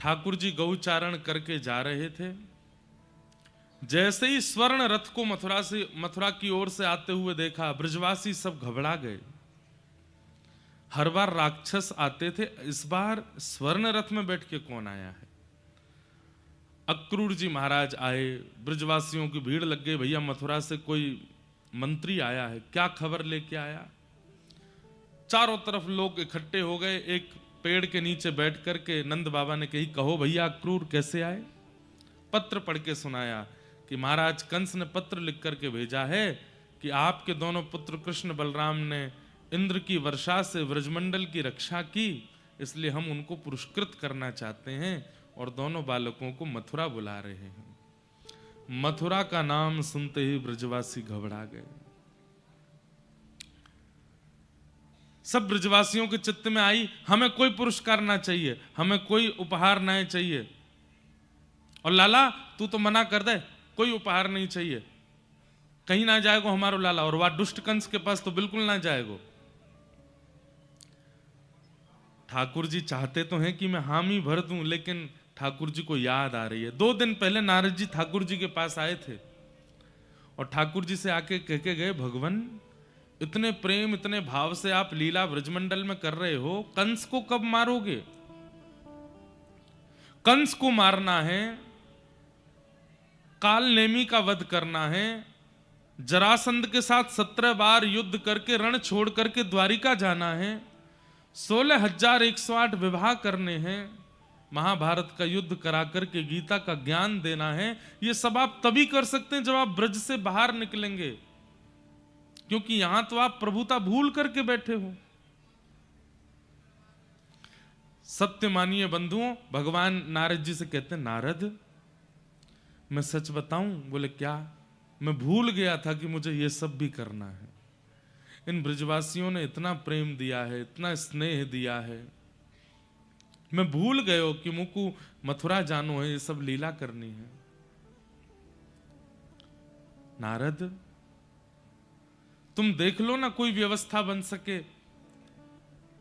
ठाकुर जी गौचारण करके जा रहे थे। जैसे ही स्वर्ण रथ को मथुरा की ओर से आते हुए देखा, ब्रजवासी सब घबरा गए। हर बार राक्षस आते थे, इस बार स्वर्ण रथ में बैठ के कौन आया है? अक्रूर जी महाराज आए, ब्रजवासियों की भीड़ लग गई, भैया मथुरा से कोई मंत्री आया है, क्या खबर लेके आया? चारों तरफ लोग इकट्ठे हो गए। एक पेड़ के नीचे बैठ करके नंद बाबा ने कही, कहो भैया अक्रूर कैसे आए? पत्र पढ़ के सुनाया कि महाराज कंस ने पत्र लिख करके भेजा है कि आपके दोनों पुत्र कृष्ण बलराम ने इंद्र की वर्षा से व्रजमंडल की रक्षा की, इसलिए हम उनको पुरस्कृत करना चाहते हैं और दोनों बालकों को मथुरा बुला रहे हैं। मथुरा का नाम सुनते ही ब्रजवासी घबरा गए। सब ब्रजवासियों के चित्त में आई, हमें कोई पुरस्कार ना चाहिए, हमें कोई उपहार ना चाहिए। और लाला तू तो मना कर दे, कोई उपहार नहीं चाहिए, कहीं ना जाएगो हमारो लाला। और वह दुष्ट कंस के पास तो बिल्कुल ना जाएगो। ठाकुर जी चाहते तो हैं कि मैं हामी भर दूं, लेकिन ठाकुर जी को याद आ रही है। 2 दिन पहले नारद जी ठाकुर जी के पास आए थे और ठाकुर जी से आके कह के गए, भगवान इतने प्रेम इतने भाव से आप लीला ब्रजमंडल में कर रहे हो, कंस को कब मारोगे? कंस को मारना है, काल नेमी का वध करना है, जरासंध के साथ 17 बार युद्ध करके रण छोड़ करके द्वारिका जाना है, 16,108 विवाह करने हैं, महाभारत का युद्ध करा करके गीता का ज्ञान देना है। ये सब आप तभी कर सकते हैं जब आप ब्रज से बाहर निकलेंगे, क्योंकि यहां तो आप प्रभुता भूल करके बैठे हो। सत्य मानिए बंधुओं, भगवान नारद जी से कहते हैं, नारद मैं सच बताऊं? बोले क्या? मैं भूल गया था कि मुझे ये सब भी करना है। इन ब्रजवासियों ने इतना प्रेम दिया है, इतना स्नेह दिया है, मैं भूल गयो कि मुझको मथुरा जानो है, ये सब लीला करनी है। नारद तुम देख लो ना, कोई व्यवस्था बन सके।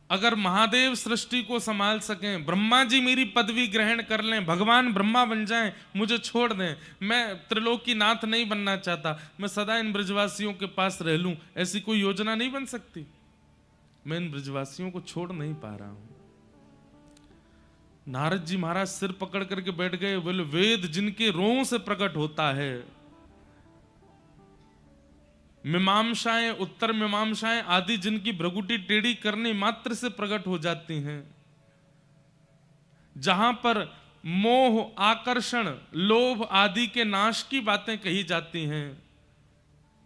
अगर महादेव सृष्टि को संभाल सकें, ब्रह्मा जी मेरी पदवी ग्रहण कर लें, भगवान ब्रह्मा बन जाएं, मुझे छोड़ दें, मैं त्रिलोकी नाथ नहीं बनना चाहता, मैं सदा इन ब्रजवासियों के पास रह लूं, ऐसी कोई योजना नहीं बन सकती? मैं इन ब्रजवासियों को छोड़ नहीं पा रहा हूं। नारद जी महाराज सिर पकड़ करके बैठ गए। बोले, वेद जिनके रों से प्रकट होता है, मीमांसाएं उत्तर मीमांसाएं आदि जिनकी भ्रगुटी टेढ़ी करने मात्र से प्रकट हो जाती हैं, जहां पर मोह आकर्षण लोभ आदि के नाश की बातें कही जाती हैं,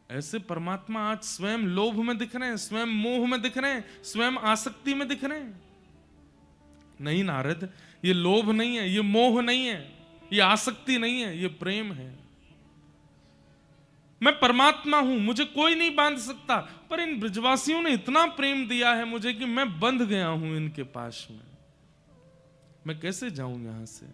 ऐसे परमात्मा आज स्वयं लोभ में दिख रहे हैं, स्वयं मोह में दिख रहे हैं, स्वयं आसक्ति में दिख रहे हैं। नहीं नारद, ये लोभ नहीं है, ये मोह नहीं है, ये आसक्ति नहीं है, ये प्रेम है। मैं परमात्मा हूं, मुझे कोई नहीं बांध सकता, पर इन ब्रजवासियों ने इतना प्रेम दिया है मुझे कि मैं बंध गया हूं इनके पास में, मैं कैसे जाऊं यहां से?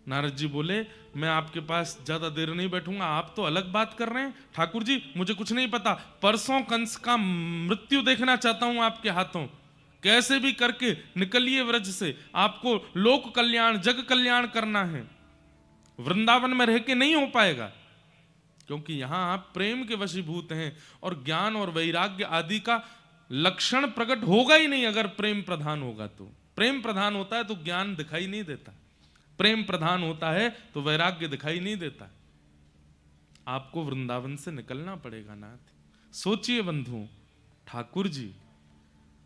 नारद जी बोले, मैं आपके पास ज्यादा देर नहीं बैठूंगा, आप तो अलग बात कर रहे हैं। ठाकुर जी मुझे कुछ नहीं पता, परसों कंस का मृत्यु देखना चाहता हूं आपके हाथों, कैसे भी करके निकलिए व्रज से, आपको लोक कल्याण जग कल्याण करना है, वृंदावन में रह के नहीं हो पाएगा, क्योंकि यहां आप प्रेम के वशीभूत हैं और ज्ञान और वैराग्य आदि का लक्षण प्रकट होगा ही नहीं। अगर प्रेम प्रधान होगा तो, प्रेम प्रधान होता है तो ज्ञान दिखाई नहीं देता, प्रेम प्रधान होता है तो वैराग्य दिखाई नहीं देता। आपको वृंदावन से निकलना पड़ेगा नाथ। सोचिए बंधुओं, ठाकुर जी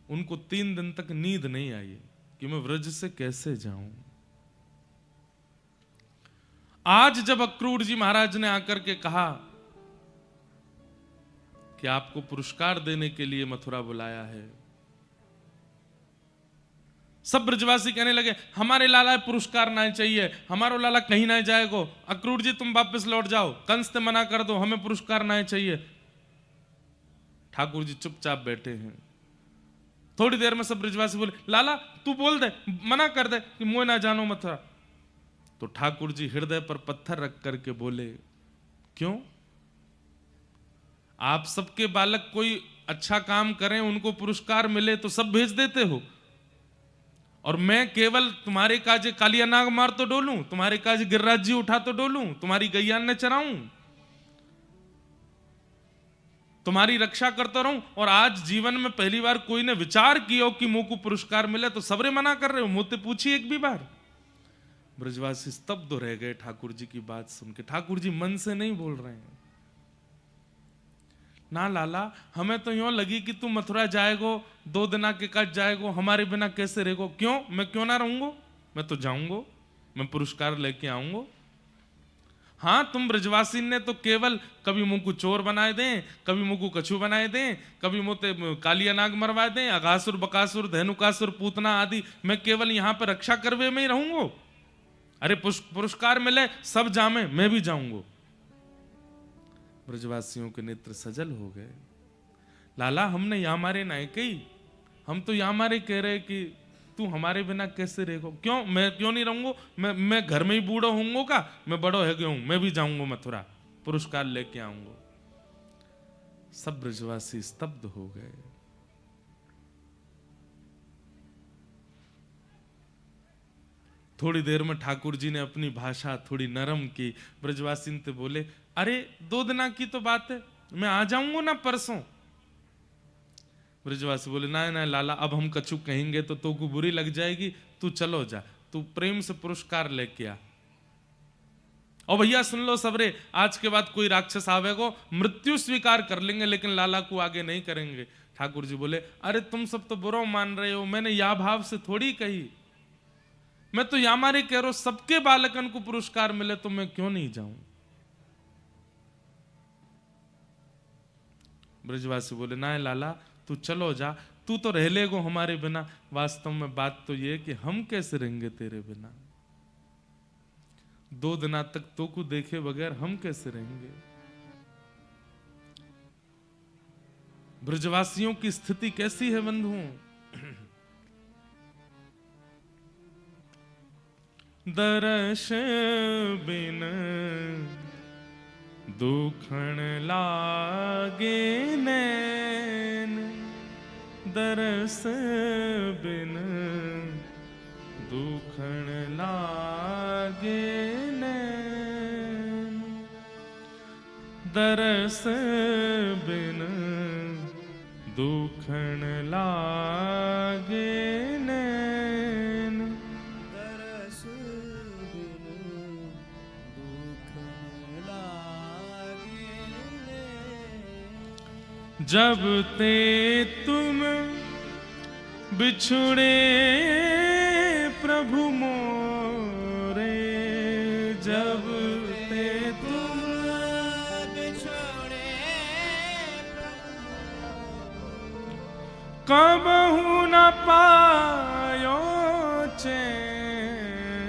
उनको 3 दिन तक नींद नहीं आई कि मैं व्रज से कैसे जाऊं। आज जब अक्रूर जी महाराज ने आकर के कहा कि आपको पुरस्कार देने के लिए मथुरा बुलाया है, सब ब्रजवासी कहने लगे, हमारे लाला पुरस्कार ना चाहिए, हमारो लाला कहीं ना जाएगो, अक्रूर जी तुम वापस लौट जाओ, कंस से मना कर दो, हमें पुरस्कार ना चाहिए। ठाकुर जी चुपचाप बैठे हैं। थोड़ी देर में सब ब्रजवासी बोले, लाला तू बोल दे, मना कर दे कि मोह ना जानो मथुरा। तो ठाकुर जी हृदय पर पत्थर रख करके बोले, क्यों? आप सबके बालक कोई अच्छा काम करें, उनको पुरस्कार मिले तो सब भेज देते हो, और मैं केवल तुम्हारे काज कालिया नाग मार तो डोलूं, तुम्हारे काज गिरिराज जी उठा तो डोलूं, तुम्हारी गैया ने चराऊं, तुम्हारी रक्षा करता रहूं। और आज जीवन में पहली बार कोई ने विचार किया कि मुंह को पुरस्कार मिले तो सबरे मना कर रहे हो, मुझसे पूछी एक भी बार। ब्रजवासी स्तब्ध रह गए ठाकुर जी की बात सुन के। ठाकुर जी मन से नहीं बोल रहे हैं। ना लाला, हमें तो यूं लगी कि तू मथुरा जाएगो, 2 दिन के कट जाएगो, हमारे बिना कैसे रहेगो। क्यों? मैं क्यों ना रहूंगो, मैं तो जाऊंगो, मैं पुरस्कार लेके आऊंगो। हाँ, तुम ब्रजवासी ने तो केवल कभी मुंह को चोर बनाए दें, कभी मुंह को कछू बनाए दें, कभी मुंह कालिया नाग मरवा दें, अगासुर बकासुर धेनुकासुर पूतना आदि। मैं केवल यहाँ पर रक्षा करवे में ही रहूंगो। अरे पुरस्कार मिले सब जामे, मैं भी जाऊंगो। ब्रजवासियों के नेत्र सजल हो गए। लाला, हमने यहाँ मारे ना कही, हम तो यहाँ मारे कह रहे कि तू हमारे बिना कैसे रहेगो। क्यों? मैं क्यों नहीं रहूंगो, मैं घर में ही बूढ़ो होऊंगो का, मैं बड़ो है गया हूं, मैं भी जाऊंगो मथुरा, पुरस्कार लेके आऊंगो। सब ब्रजवासी स्तब्ध हो गए। थोड़ी देर में ठाकुर जी ने अपनी भाषा थोड़ी नरम की। ब्रजवासी ने बोले, अरे 2 दिन की तो बात है, मैं आ जाऊंगा ना परसों। ब्रजवासी बोले, ना ना लाला, अब हम कछु कहेंगे तो को बुरी लग जाएगी, तू चलो जा, तू प्रेम से पुरस्कार लेके आ। और भैया सुन लो सबरे, आज के बाद कोई राक्षस आवेगो, मृत्यु स्वीकार कर लेंगे लेकिन लाला को आगे नहीं करेंगे। ठाकुर जी बोले, अरे तुम सब तो बुरा मान रहे हो, मैंने या भाव से थोड़ी कही, मैं तो या मारे कह रहा हूं सबके बालकन को पुरस्कार मिले तो मैं क्यों नहीं जाऊं। ब्रजवासी बोले, ना लाला तू चलो जा, तू तो रह लेगो हमारे बिना। वास्तव में बात तो ये कि हम कैसे रहेंगे तेरे बिना, 2 दिन तक तो को देखे बगैर हम कैसे रहेंगे। ब्रजवासियों की स्थिति कैसी है बंधुओं? दर्श बिन दुखण लागे नैन, दरस बिन दुखण लागे नैन, दरस बिन दुखण लागे नैन, दरस बिन दुखण लागे नैन। जब ते तुम बिछुड़े प्रभु मोरे, जब ते तुम बिछुड़े कबहु न पायो चैन,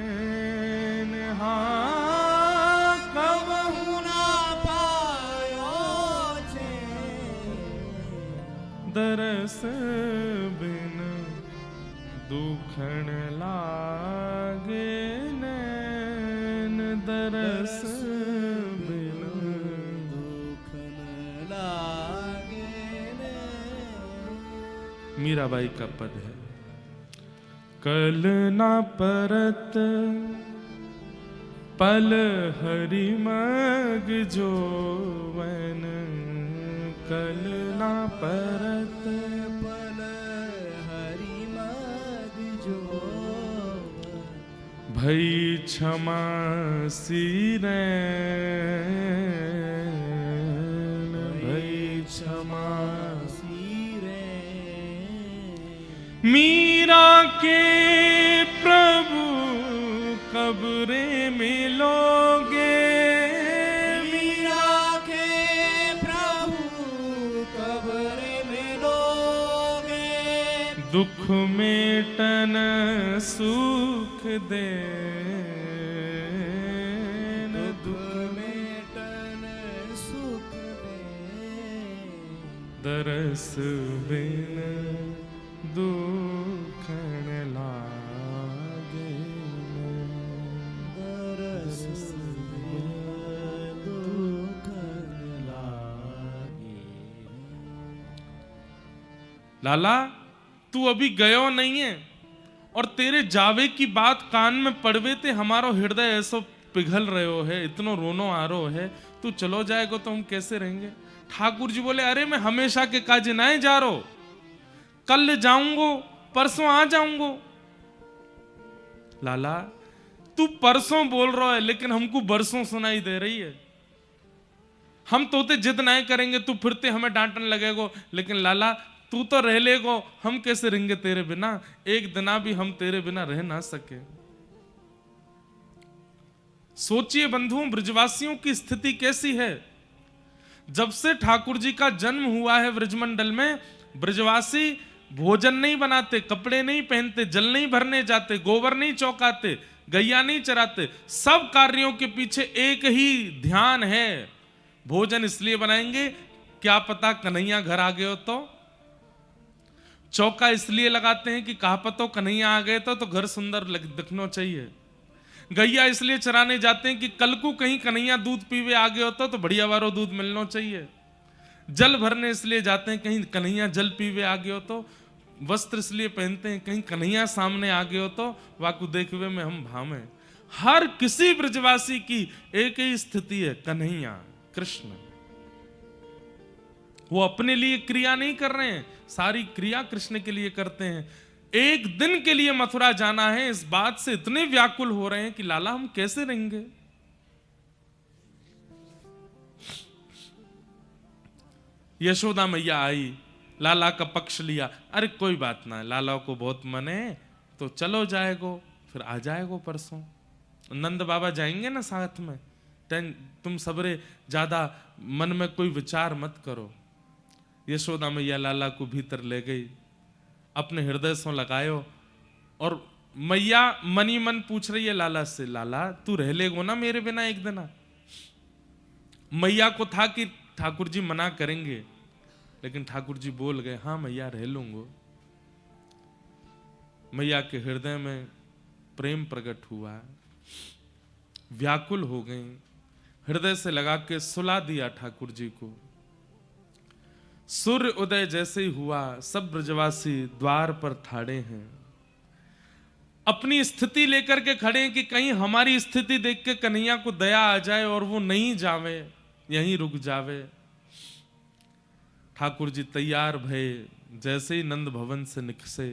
हाँ कबहु न पायो चैन, दरस बिन दुखण लागे नैन, दरस बिन दुखण लागे नैन। मीराबाई का पद है, कल ना परत पल हरि मग जोवन, कल ना परत पल हरि मग जोवन, भई क्षमा सिरैन, भई क्षमा सिरैन। मीरा के प्रभु कब रे मिलोगे, मीरा के प्रभु कब रे मिलोगे, दुख मेटन सुख देन, दुख मेटन सुख देन, दरस बिन दुखण लागे, दरस बिन दुखण लागे। लाला तू अभी गयो नहीं है, और तेरे जावे की बात कान में पड़वे ते हमारो हृदय ऐसो पिघल रहे है, इतनो रोनो आ रो है, तू चलो जाएगो तो हम कैसे रहेंगे। ठाकुर जी बोले अरे मैं हमेशा के काज ना जा रो, कल जाऊंगो, परसों आ जाऊंगो। लाला तू परसों बोल रहा है लेकिन हमको बरसों सुनाई दे रही है। हम तोते जिद नहीं करेंगे, तू फिरते हमें डांटने लगेगो, लेकिन लाला तू तो रह लेगो, हम कैसे रहेंगे तेरे बिना। एक दिना भी हम तेरे बिना रह ना सके। सोचिए बंधुओं, ब्रजवासियों की स्थिति कैसी है। जब से ठाकुर जी का जन्म हुआ है ब्रजमंडल में, ब्रजवासी भोजन नहीं बनाते, कपड़े नहीं पहनते, जल नहीं भरने जाते, गोबर नहीं चौकाते, गैया नहीं चराते। सब कार्यों के पीछे एक ही ध्यान है, भोजन इसलिए बनाएंगे क्या पता कन्हैया घर आ गए हो तो। चौका इसलिए लगाते हैं कि कहा पतो कन्हैया आ गए तो घर सुंदर दिखना चाहिए। गैया इसलिए चराने जाते हैं कि कल को कहीं कन्हैया दूध पीवे आ गए होता तो बढ़िया वारो दूध मिलना चाहिए। जल भरने इसलिए जाते हैं कहीं कन्हैया जल पीवे आ गए हो तो। वस्त्र इसलिए पहनते हैं कहीं कन्हैया सामने आ गए हो तो वाकु देखवे में हम भावे। हर किसी ब्रजवासी की एक ही स्थिति है, कन्हैया कृष्ण। वो अपने लिए क्रिया नहीं कर रहे हैं, सारी क्रिया कृष्ण के लिए करते हैं। एक दिन के लिए मथुरा जाना है, इस बात से इतने व्याकुल हो रहे हैं कि लाला हम कैसे रहेंगे। यशोदा मैया आई, लाला का पक्ष लिया। अरे कोई बात ना, लाला को बहुत मन है तो चलो जाएगो, फिर आ जाएगो परसों। नंद बाबा जाएंगे ना साथ में, तुम सबरे ज्यादा मन में कोई विचार मत करो। यशोदा मैया लाला को भीतर ले गई, अपने हृदय से लगायो, और मैया मनी मन पूछ रही है लाला से, लाला तू रह लेगो ना मेरे बिना एक दिन। मैया को था कि ठाकुर जी मना करेंगे, लेकिन ठाकुर जी बोल गए हाँ मैया रह लूंगो। मैया के हृदय में प्रेम प्रकट हुआ, व्याकुल हो गई, हृदय से लगा के सुला दिया ठाकुर जी को। सूर्य उदय जैसे ही हुआ, सब ब्रजवासी द्वार पर ठाड़े हैं, अपनी स्थिति लेकर के खड़े हैं कि कहीं हमारी स्थिति देख के कन्हैया को दया आ जाए और वो नहीं जावे, यहीं रुक जावे। ठाकुर जी तैयार भये, जैसे ही नंद भवन से निकसे,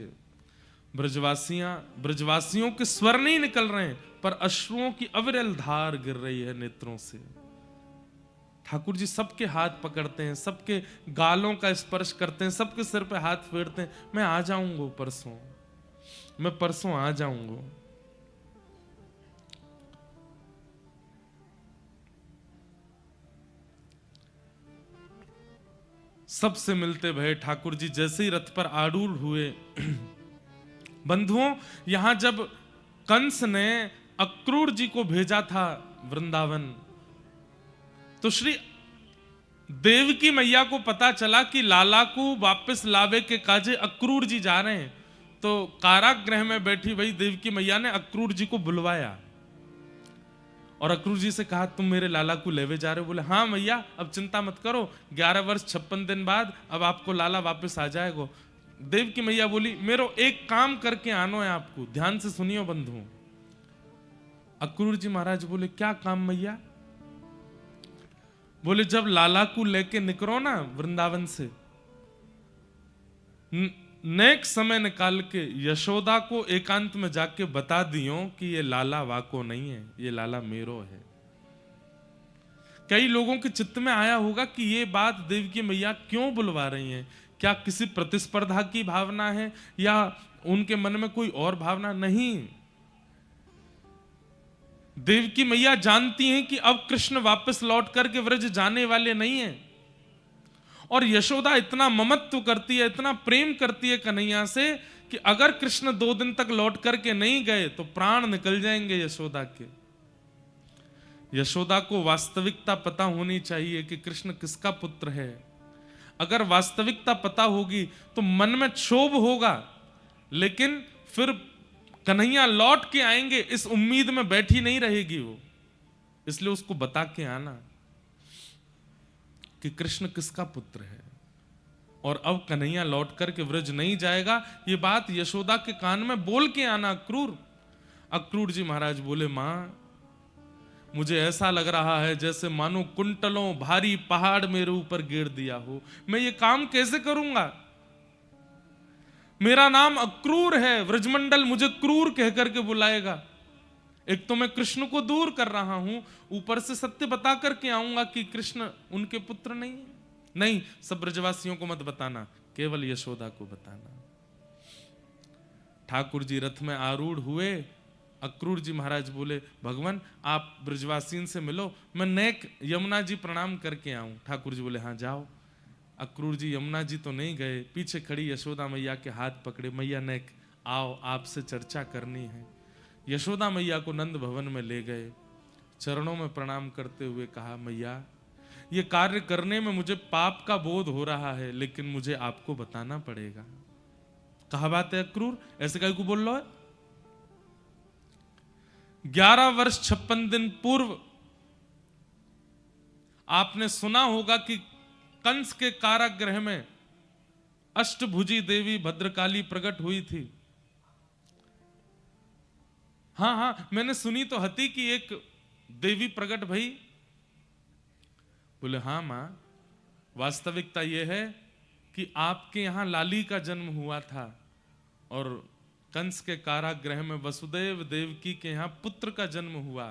ब्रजवासियों के स्वर नहीं निकल रहे हैं, पर अश्रुओं की अविरल धार गिर रही है नेत्रों से। ठाकुर जी सबके हाथ पकड़ते हैं, सबके गालों का स्पर्श करते हैं, सबके सिर पे हाथ फेरते हैं। मैं आ जाऊंगा परसों, मैं परसों आ जाऊंगा। सबसे मिलते भय ठाकुर जी जैसे ही रथ पर आरूढ़ हुए। बंधुओं, यहां जब कंस ने अक्रूर जी को भेजा था वृंदावन, तो श्री देवकी मैया को पता चला कि लाला को वापस लावे के काजे अक्रूर जी जा रहे हैं। तो कारागृह में बैठी वही देवकी मैया ने अक्रूर जी को बुलवाया और अक्रूर जी से कहा तुम मेरे लाला को लेवे जा रहे हो। बोले हाँ मैया, अब चिंता मत करो, 11 वर्ष 56 दिन बाद अब आपको लाला वापस आ जाएगा। देवकी मैया बोली मेरो एक काम करके आनो है आपको, ध्यान से सुनियो बंधु। अक्रूर जी महाराज बोले क्या काम मैया। बोले जब लाला को लेके निकलो ना वृंदावन से, नेक समय निकाल के यशोदा को एकांत में जाके बता दियो कि ये लाला वाको नहीं है, ये लाला मेरो है। कई लोगों के चित्त में आया होगा कि ये बात देवकी मैया क्यों बुलवा रही हैं, क्या किसी प्रतिस्पर्धा की भावना है या उनके मन में कोई और भावना। नहीं, देवकी मैया जानती हैं कि अब कृष्ण वापस लौट करके व्रज जाने वाले नहीं हैं, और यशोदा इतना ममत्व करती है, इतना प्रेम करती है कन्हैया से कि अगर कृष्ण 2 दिन तक लौट करके नहीं गए तो प्राण निकल जाएंगे यशोदा के। यशोदा को वास्तविकता पता होनी चाहिए कि कृष्ण किसका पुत्र है। अगर वास्तविकता पता होगी तो मन में क्षोभ होगा, लेकिन फिर कन्हैया लौट के आएंगे इस उम्मीद में बैठी नहीं रहेगी वो। इसलिए उसको बता के आना कि कृष्ण किसका पुत्र है। और अब कन्हैया लौट कर के व्रज नहीं जाएगा, ये बात यशोदा के कान में बोल के आना अक्रूर। अक्रूर जी महाराज बोले, मां मुझे ऐसा लग रहा है जैसे मानो कुंटलों भारी पहाड़ मेरे ऊपर गिर दिया हो, मैं ये काम कैसे करूंगा? मेरा नाम अक्रूर है, व्रजमंडल मुझे क्रूर कहकर के बुलाएगा। एक तो मैं कृष्ण को दूर कर रहा हूं, ऊपर से सत्य बता करके आऊंगा कि कृष्ण उनके पुत्र नहीं है। नहीं, सब ब्रजवासियों को मत बताना, केवल यशोदा को बताना। ठाकुर जी रथ में आरूढ़ हुए। अक्रूर जी महाराज बोले, भगवान आप ब्रजवासियों से मिलो, मैं नेक यमुना जी प्रणाम करके आऊं। ठाकुर जी बोले, हाँ जाओ। अक्रूर जी यमुना जी तो नहीं गए, पीछे खड़ी यशोदा मैया के हाथ पकड़े, मैया नेक आओ, आपसे चर्चा करनी है। यशोदा मैया को नंद भवन में ले गए, चरणों में प्रणाम करते हुए कहा, मैया ये कार्य करने में मुझे पाप का बोध हो रहा है, लेकिन मुझे आपको बताना पड़ेगा। कहा बात है अक्रूर, ऐसे काहे को बोल रहा है? 11 वर्ष 56 दिन पूर्व आपने सुना होगा कि कंस के कारागृह में अष्टभुजी देवी भद्रकाली प्रकट हुई थी। हाँ, मैंने सुनी तो हती कि एक देवी प्रकट भई। बोले, हाँ मां, वास्तविकता यह है कि आपके यहां लाली का जन्म हुआ था और कंस के कारागृह में वसुदेव देवकी के यहां पुत्र का जन्म हुआ।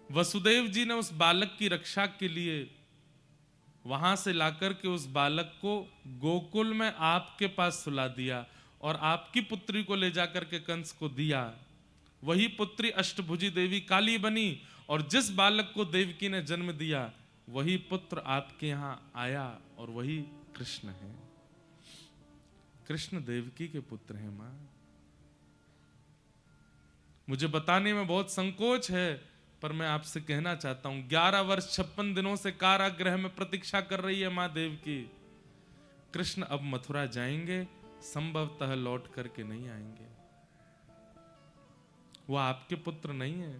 वसुदेव जी ने उस बालक की रक्षा के लिए वहां से लाकर के उस बालक को गोकुल में आपके पास सुला दिया और आपकी पुत्री को ले जाकर के कंस को दिया। वही पुत्री अष्टभुजी देवी काली बनी और जिस बालक को देवकी ने जन्म दिया वही पुत्र आपके यहां आया और वही कृष्ण है। कृष्ण देवकी के पुत्र हैं मां। मुझे बताने में बहुत संकोच है, पर मैं आपसे कहना चाहता हूं, 11 वर्ष 56 दिनों से कारागृह में प्रतीक्षा कर रही है मां देवकी। कृष्ण अब मथुरा जाएंगे, संभवतः लौट करके नहीं आएंगे। वो आपके पुत्र नहीं है,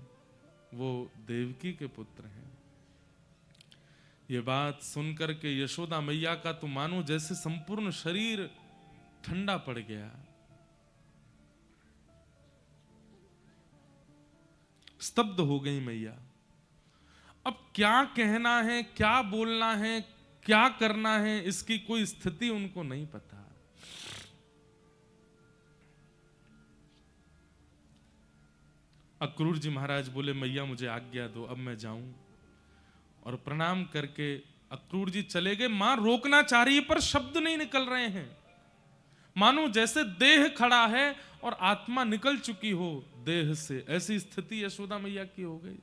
वो देवकी के पुत्र हैं। ये बात सुनकर के यशोदा मैया का तो मानो जैसे संपूर्ण शरीर ठंडा पड़ गया। स्तब्ध हो गई मैया। अब क्या कहना है, क्या बोलना है, क्या करना है, इसकी कोई स्थिति उनको नहीं पता। अक्रूर जी महाराज बोले, मैया मुझे आज्ञा दो, अब मैं जाऊं। और प्रणाम करके अक्रूर जी चले गए। मां रोकना चाह रही है पर शब्द नहीं निकल रहे हैं, मानो जैसे देह खड़ा है और आत्मा निकल चुकी हो देह से। ऐसी स्थिति यशोदा मैया की हो गई।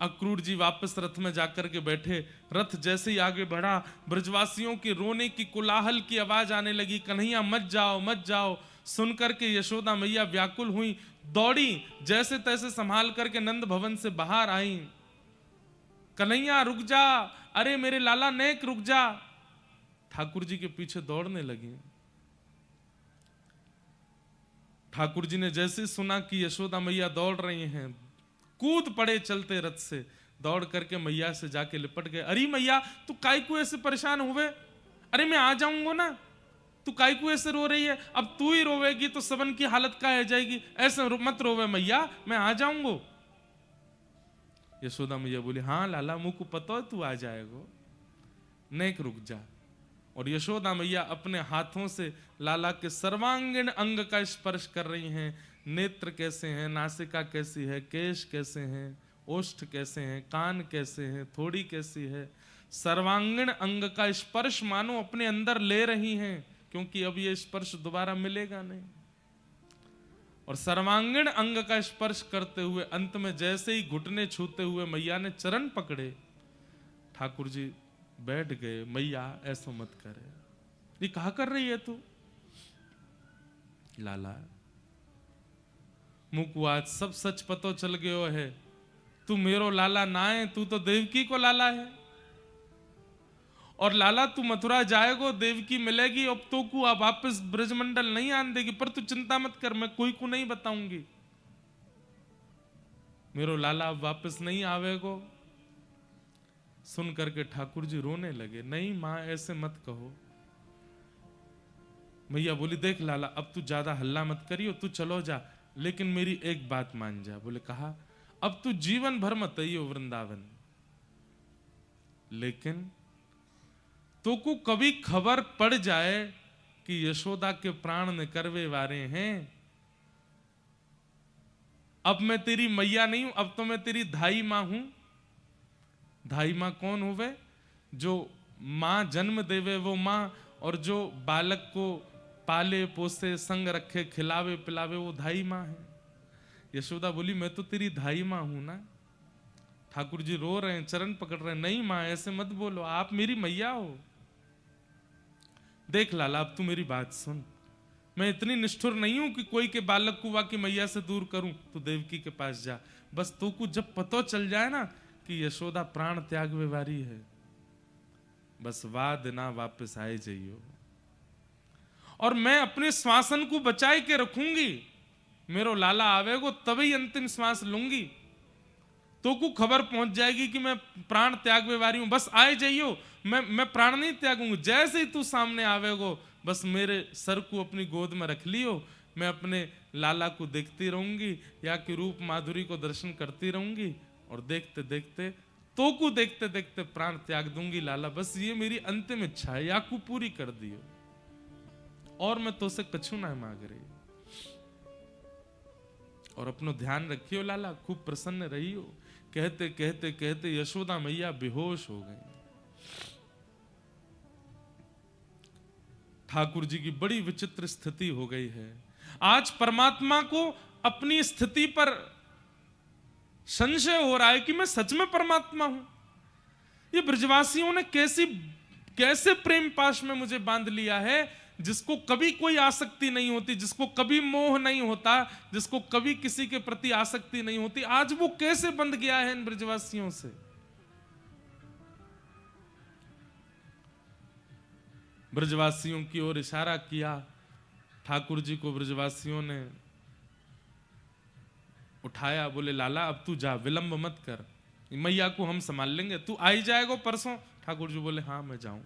अक्रूर जी वापस रथ में जाकर के बैठे। रथ जैसे ही आगे बढ़ा, ब्रजवासियों के रोने की कोलाहल की आवाज आने लगी, कन्हैया मत जाओ मत जाओ। सुनकर के यशोदा मैया व्याकुल हुई, दौड़ी, जैसे तैसे संभाल करके नंद भवन से बाहर आई। कन्हैया रुक जा, अरे मेरे लाला नेक रुक जा। ठाकुर जी के पीछे दौड़ने लगी। ठाकुर जी ने जैसे सुना कि यशोदा मैया दौड़ रही हैं, कूद पड़े चलते रथ से, दौड़ करके मैया से जाके लिपट गए। अरे मैया तू काहे को ऐसे परेशान हुए? अरे मैं आ जाऊंगा ना, तू काहे को ऐसे रो रही है? अब तू ही रोवेगी तो सबन की हालत क्या हो जाएगी। ऐसे मत रोवे मैया, मैं आ जाऊंगा। यशोदा मैया बोली, हाँ लाला मुझको पता है तू आ जाएगा, नेक रुक जा। और यशोदा मैया अपने हाथों से लाला के सर्वांगीण अंग का स्पर्श कर रही हैं। नेत्र कैसे हैं, नासिका कैसी है, केश कैसे हैं, ओष्ठ कैसे हैं, कान कैसे हैं, थोड़ी कैसी है, सर्वांगीण अंग का स्पर्श मानो अपने अंदर ले रही हैं, क्योंकि अब ये स्पर्श दोबारा मिलेगा नहीं। और सर्वांगीण अंग का स्पर्श करते हुए अंत में जैसे ही घुटने छूते हुए मैया ने चरण पकड़े, ठाकुर जी बैठ गए। मैया ऐसा मत करे, ये कहा कर रही है तू? लाला मुझको आज सब सच पतो चल गयो है, तू मेरो लाला ना है, तू तो देवकी को लाला है। और लाला तू मथुरा जाएगो, देवकी मिलेगी, अब तो को अब वापस ब्रजमंडल नहीं आन देगी। पर तू चिंता मत कर, मैं कोई को नहीं बताऊंगी, मेरो लाला अब वापस नहीं आवेगो। सुन करके ठाकुर जी रोने लगे। नहीं माँ ऐसे मत कहो। मैया बोली देख लाला अब तू ज्यादा हल्ला मत करियो, तू चलो जा, लेकिन मेरी एक बात मान जा। बोले कहा, अब तू जीवन भर मत आइयो वृंदावन, लेकिन तो को कभी खबर पड़ जाए कि यशोदा के प्राण ने करवे वारे हैं, अब मैं तेरी मैया नहीं हूं, अब तो मैं तेरी धाई मां हूं। धाई मां कौन होवे? जो मां जन्म देवे वो मां, और जो बालक को पाले पोसे संग रखे खिलावे पिलावे वो धाई मां है। यशोदा बोली मैं तो तेरी धाई मां हूं ना। ठाकुर जी रो रहे हैं, चरण पकड़ रहे हैं। नहीं मां ऐसे मत बोलो, आप मेरी मैया हो। देख लाला अब तू मेरी बात सुन, मैं इतनी निष्ठुर नहीं हूं कि कोई के बालक को वाकी मैया से दूर करूं। तू देवकी के पास जा, बस तो को जब पता चल जाए ना कि यशोदा प्राण त्याग व्यवहारी है, बस वाद ना वापस आए जाइयो, और मैं अपने श्वासन को बचाए के रखूंगी। मेरो लाला आवेगो तभी अंतिम श्वास लूंगी, तो को खबर पहुंच जाएगी कि मैं प्राण त्याग व्यवहारी हूं, बस आए जाइयो, मैं प्राण नहीं त्यागूंगी। जैसे ही तू सामने आवेगो बस मेरे सर को अपनी गोद में रख लियो, मैं अपने लाला को देखती रहूंगी, या कि रूप माधुरी को दर्शन करती रहूंगी, और देखते देखते तो को देखते देखते प्राण त्याग दूंगी लाला, बस ये मेरी अंतिम इच्छा है, या को पूरी कर दियो, और मैं तो से कछु ना मांग रही। और अपनो ध्यान रखियो लाला, खूब प्रसन्न रहियो। कहते कहते कहते यशोदा मैया बेहोश हो गई। ठाकुर जी की बड़ी विचित्र स्थिति हो गई है। आज परमात्मा को अपनी स्थिति पर संशय हो रहा है कि मैं सच में परमात्मा हूं। ये ब्रजवासियों ने कैसे प्रेम पाश में मुझे बांध लिया है, जिसको कभी कोई आसक्ति नहीं होती, जिसको कभी मोह नहीं होता, जिसको कभी किसी के प्रति आसक्ति नहीं होती, आज वो कैसे बंध गया है इन ब्रजवासियों से। ब्रजवासियों की ओर इशारा किया। ठाकुर जी को ब्रजवासियों ने उठाया, बोले लाला अब तू जा, विलंब मत कर, मैया को हम संभाल लेंगे, तू आई जाएगा परसों। ठाकुर जी बोले हाँ मैं जाऊं।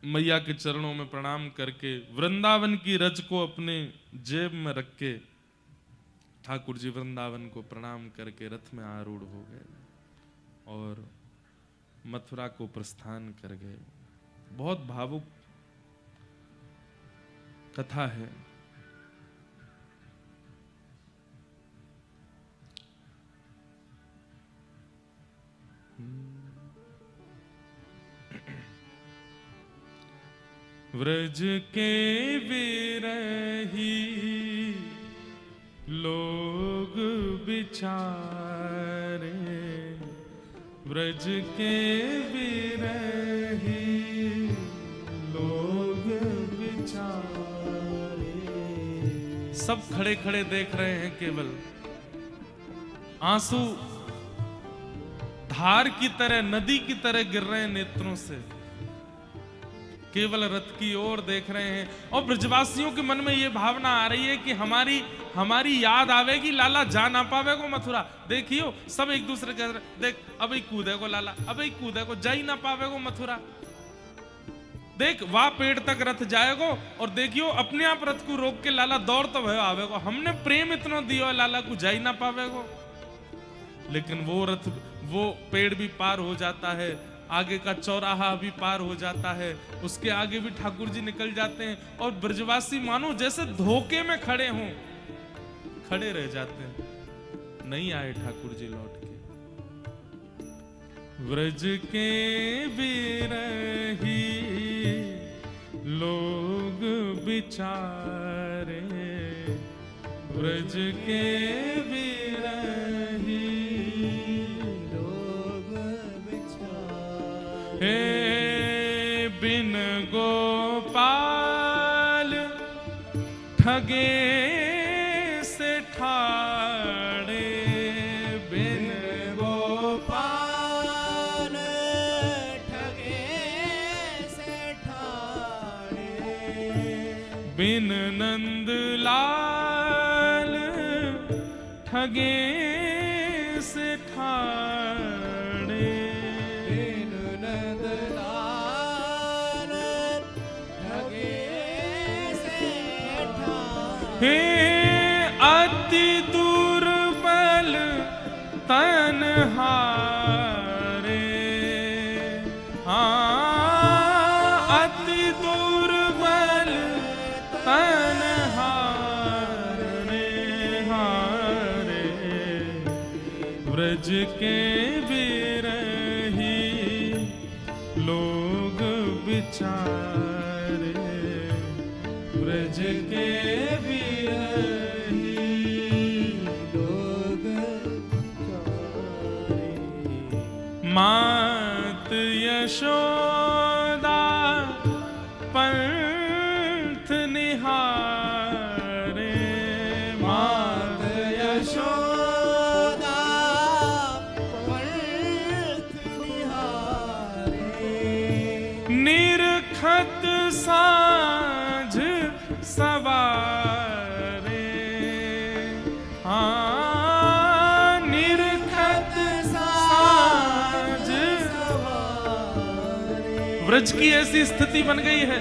मैया के चरणों में प्रणाम करके वृंदावन की रज को अपने जेब में रख के ठाकुर जी वृंदावन को प्रणाम करके रथ में आरूढ़ हो गए और मथुरा को प्रस्थान कर गए। बहुत भावुक कथा है। व्रज के विरही लोग बिचारे, व्रज के विरही लोग बिचारे। सब खड़े खड़े देख रहे हैं, केवल आंसू धार की तरह, नदी की तरह गिर रहे हैं नेत्रों से, केवल रथ की ओर देख रहे हैं। और ब्रजवासियों के मन में यह भावना आ रही है कि हमारी याद आवेगी, लाला जा ना पावेगो मथुरा। देखियो सब एक दूसरे के देख, अब ही कूदेगो लाला, अब ही कूदेगो, जा ही ना पावेगो मथुरा। देख वहां पेड़ तक रथ जाएगो, और देखियो अपने आप रथ को रोक के लाला दौड़ तो भयो आवेगो। हमने प्रेम इतना दियो लाला को, जा ही ना पावेगो। लेकिन वो रथ, वो पेड़ भी पार हो जाता है, आगे का चौराहा भी पार हो जाता है, उसके आगे भी ठाकुर जी निकल जाते हैं, और ब्रजवासी मानो जैसे धोखे में खड़े हों, खड़े रह जाते हैं। नहीं आए ठाकुर जी लौट के। व्रज के विरही लोग बिचारे, व्रज के विरही हे बिन गोपाल ठगे से ठाड़े, बिन गोपाल ठगे से ठाड़े, बिन नंदलाल ठगे से ठाड़े। हे अति दुर्बल तन्हारे, अति दुर्बल तन्हारे, हारे ब्रज के बिरही लोग बिचारे, ब्रज के बिरही लोग बिचारे। मात यशोदा पंथ निहारे, मात यशोदा पंथ निहारे, निरखत साँझ सवारे, निरखत साँझ सवारे। ब्रज की ऐसी स्थिति बन गई है,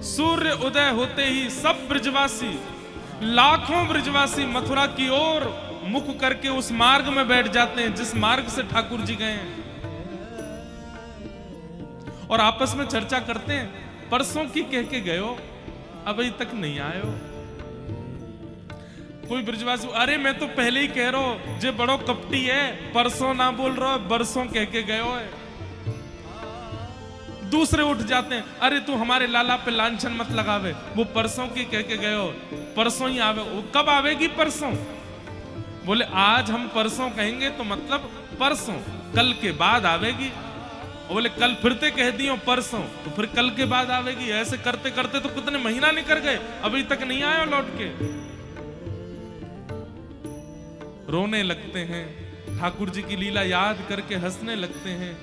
सूर्य उदय होते ही सब ब्रजवासी, लाखों ब्रजवासी मथुरा की ओर मुख करके उस मार्ग में बैठ जाते हैं जिस मार्ग से ठाकुर जी गए हैं, और आपस में चर्चा करते हैं, परसों की कह के गए हो, अभी तक नहीं आए हो। कोई ब्रजवासी, अरे मैं तो पहले ही कह रहा हूं, जे बड़ो कपटी है, परसों ना बोल रहा, बरसों कह के गए हो है। दूसरे उठ जाते हैं, अरे तू हमारे लाला पे लांछन मत लगावे, वो परसों की कह के गए हो, परसों ही आवे। वो कब आवेगी परसों? बोले आज हम परसों कहेंगे तो मतलब परसों, कल के बाद आवेगी। बोले कल फिर ते कह दियो परसों, तो फिर कल के बाद आवेगी। ऐसे करते करते तो कितने महीना निकल गए, अभी तक नहीं आए लौट के। रोने लगते हैं, ठाकुर जी की लीला याद करके हंसने लगते हैं,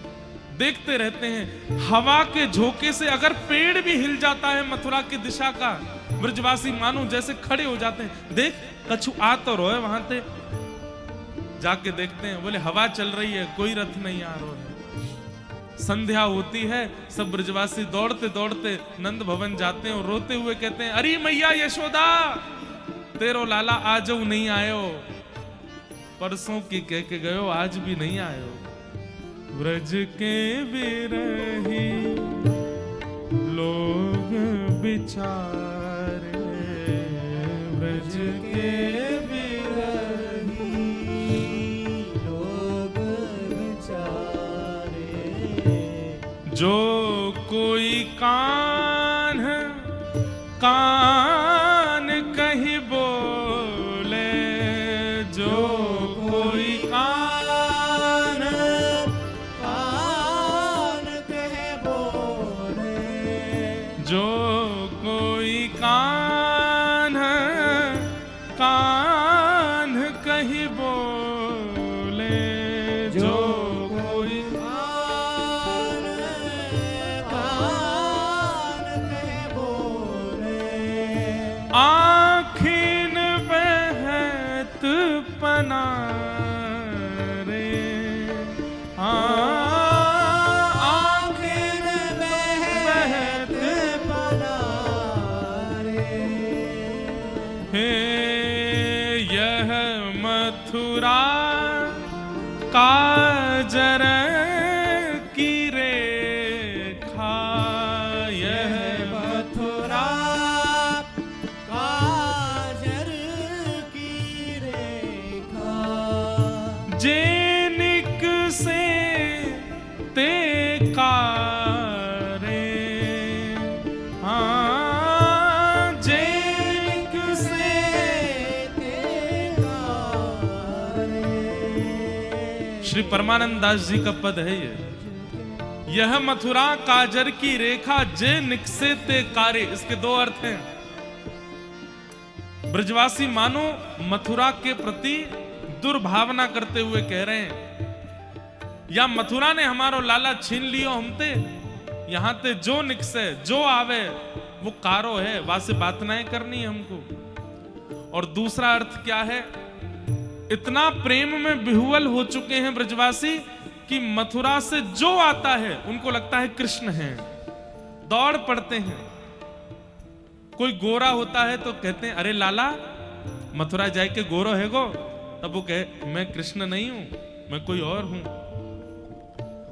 देखते रहते हैं। हवा के झोंके से अगर पेड़ भी हिल जाता है मथुरा की दिशा का, ब्रजवासी मानो जैसे खड़े हो जाते हैं। देख कछु आ तो रोए वहां से, जाके देखते हैं, बोले हवा चल रही है, कोई रथ नहीं आ रहा है। संध्या होती है, सब ब्रजवासी दौड़ते दौड़ते नंद भवन जाते हैं और रोते हुए कहते हैं, अरे मैया यशोदा, तेरो लाला आज नहीं आयो, परसों की कह के गयो, आज भी नहीं आयो। ब्रज के बिरही लोग बिचारे, ब्रज के बिरही लोग बिचारे। जो कोई कान कान कहीं बोले, जो कोई कान कान कहे बोले, जो कोई कान कान कहीं बोले, जो कोई कान कान कहे बोले। आखिन बहत पनारे, आखिर बहत पनारे। हे यह मथुरा काजर की रेखा, यह मथुरा काजर की रेखा। जेनिक से ते कारे, जेनिक से श्री परमानंद दास जी का पद है ये। यह मथुरा काजर की रेखा, जे निकसे ते कारे। इसके दो अर्थ हैं। ब्रजवासी मानो मथुरा के प्रति दुर्भावना करते हुए कह रहे हैं, या मथुरा ने हमारो लाला छीन लियो हमते, यहां ते जो निकसे जो आवे वो कारो है, वासे बात नहीं करनी हमको। और दूसरा अर्थ क्या है, इतना प्रेम में विह्वल हो चुके हैं ब्रजवासी कि मथुरा से जो आता है उनको लगता है कृष्ण है, दौड़ पड़ते हैं। कोई गोरा होता है तो कहते हैं अरे लाला मथुरा जाए के गोरो है गो, तब वो कहे मैं कृष्ण नहीं हूं, मैं कोई और हूं।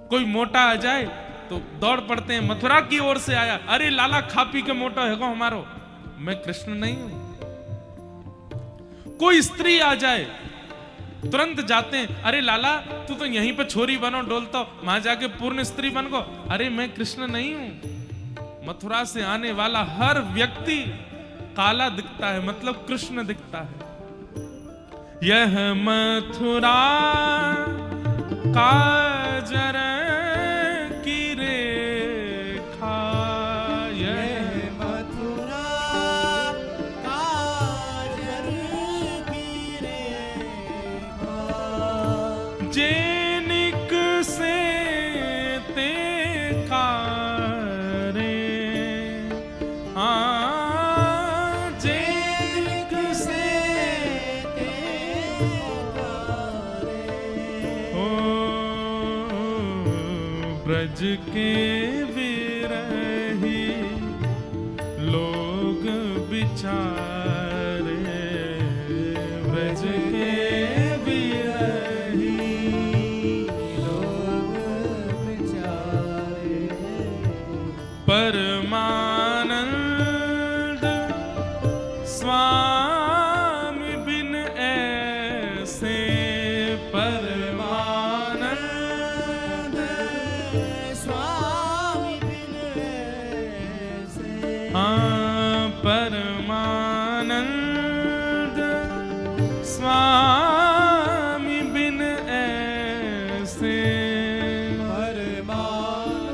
कोई मोटा आ जाए तो दौड़ पड़ते हैं मथुरा की ओर से आया, अरे लाला खा पी के मोटा है गो हमारो, मैं कृष्ण नहीं हूं। कोई स्त्री आ जाए तुरंत जाते हैं, अरे लाला तू तो यहीं पे छोरी बनो डोलता, वहां जाके पूर्ण स्त्री बन गो, अरे मैं कृष्ण नहीं हूं। मथुरा से आने वाला हर व्यक्ति काला दिखता है, मतलब कृष्ण दिखता है। यह मथुरा काजर की रेखा, यह मथुरा काजर की रेखा, जेनिक से ते कारे, जेनिक से ते कारे, ओ ब्रज के विरही लोग बिचारे, ब्रज के विरही लोग बेचारे, परमानंद स्वामी बिन ऐसे, परमानंद स्वामी बिन ऐसे, हाँ परमानंद स्वामी बिन ऐसे। परमानंद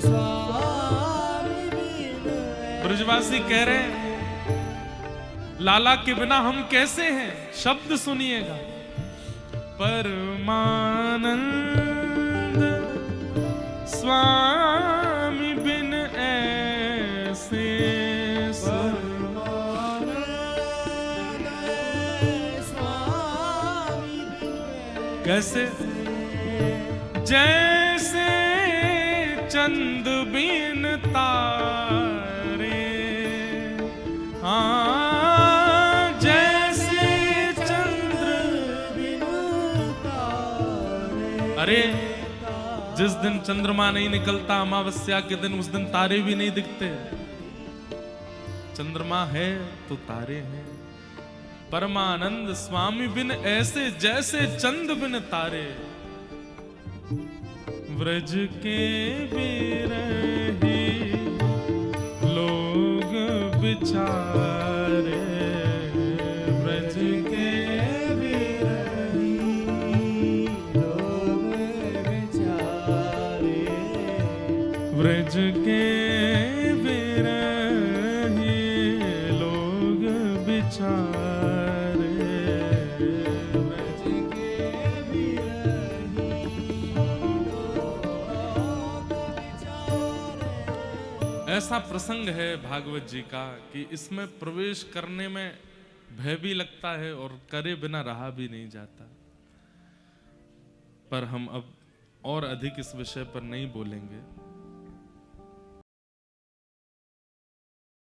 स्वामी बिन ब्रजवासी कह रहे हैं लाला के बिना हम कैसे हैं, शब्द सुनिएगा। परमानंद स्वामी बिन ऐसे, परमानंद स्वामी बिन कैसे? जैसे चंद बिन तारे, हाँ जैसे चंद्र। बिन तारे, अरे जिस दिन चंद्रमा नहीं निकलता अमावस्या के दिन, उस दिन तारे भी नहीं दिखते। चंद्रमा है तो तारे हैं। परमानंद स्वामी बिन ऐसे, जैसे चंद बिन तारे। व्रज के बिरही लोग बिचारे, व्रज के बिरही लोग बेचारे, व्रज के बिरही लोग बिचारे, ब्रज के बिरही लोग बेचारे। ऐसा प्रसंग है भागवत जी का कि इसमें प्रवेश करने में भय भी लगता है और करे बिना रहा भी नहीं जाता। पर हम अब और अधिक इस विषय पर नहीं बोलेंगे।